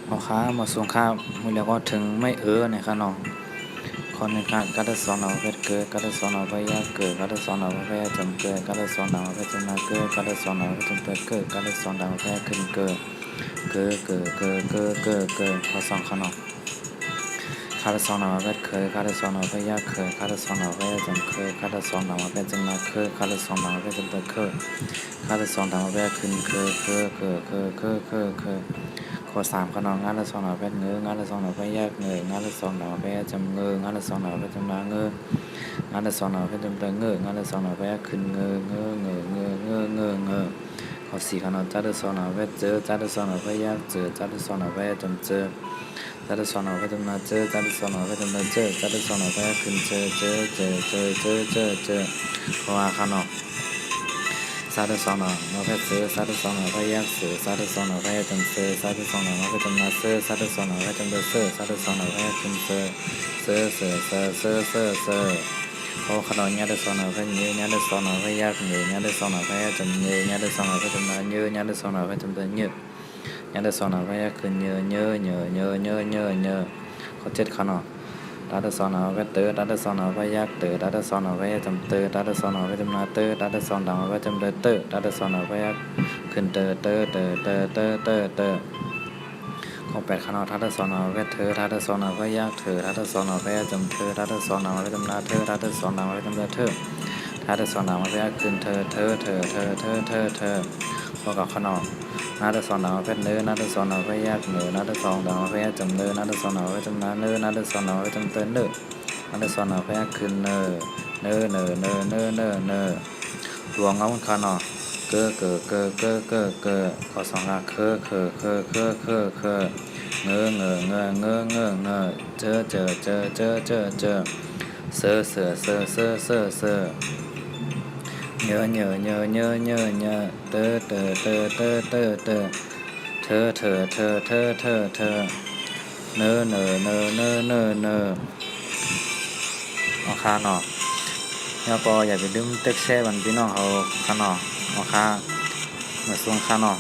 เอาค้ามาส่งข้าวมือแล้วก็ถึงไม่เนี่ยค่ะน้องคนในการกัดสอนเอาเพชรเกิดกัดสอนเอาพยาเกิดกัดสอนเอาพยาจำเกิดกัดสอนเอาพยาจำนาเกิดกัดสอนเอาพยาจำเกิดกัดสอนเอาพยาขึ้นเกิดขอสองค่ะน้องกัดสอนเอาเพชรเกิดกัดสอนเอาพยาเกิดกัดสอนเอาพยาจำเกิดกัดสอนเอาพยาจำนาเกิดกัดสอนเอาพยาจำเกิดกัดสอนเอาพยาขึ้นเกิดข้อสามขนองงานละสองหน่อแพทย์งานละสองหน่อแพทย์แยกงานละสองหน่อแพทย์จำงานละสองหน่อแพทย์จำนางานละสองหน่อแพทย์จำงานละสองหน่อแพทย์ขึ้นข้อสี่ขนองจัดละสองหน่อแพทย์จัดละสองหน่อแพทย์แยกจัดละสองหน่อแพทย์จำจัดละสองหน่อแพทย์จำนาจัดละสองหน่อแพทย์จำจัดละสองหน่อแพทย์ขึ้นข้อห้าขนองซาดสองหน่อมาเพชรเสือซาดสองหน่อพยักเสือซาดสองหน่อพยักจำเสือซาดสองหน่อมาเพชรจำนาเสือซาดสองหน่อพยักจำเสือซาดสองหน่อพยักขึ้นเสือพอขนมญาติสองหน่อพยักเนื้อญาติสองหน่อพยักเนื้อญาติสองหน่อพยักจำเนื้อญาติสองหน่อพยักจำนาเนื้อญาติสองหน่อพยักจำเนื้อญาติสองหน่อพยักขึ้นเนื้อข้อเจ็ดขนมดัดสอนเอาไว้ดัดสอนเอาไว้ยักดัดสอนเอาไว้จำดัดสอนเอาไว้จำนาดัดสอนเอาไว้จำดัดสอนเอาไว้ยักขึ้นข้อแปดขนมดัดสอนเอาไว้ดัดสอนเอาไว้ยักดัดสอนเอาไว้จำดัดสอนเอาไว้จำนาดัดสอนเอาไว้จำดัดสอนเอาไว้ยักขึ้นข้อกับขนมนาฏสอนดาวเพชรเนื้อนาฏสอนดาวเพชรแยกเนื้อนาฏสอนดาวเพชรจำเนื้อนาฏสอนดาวเพชรจำนาเนื้อนาฏสอนดาวเพชรจำเตือนเนื้อนาฏสอนดาวเพชรขึ้นเนื้อหลวงเอาขานอเกข้อสองละเงอเจอเสือเตเธอเอาค่าเนาะแล้วก็อย่าไปลืมเต็กแช่บันพี่น้องเขาค่าเนาะเอาค่ามาส่งค่าเนาะ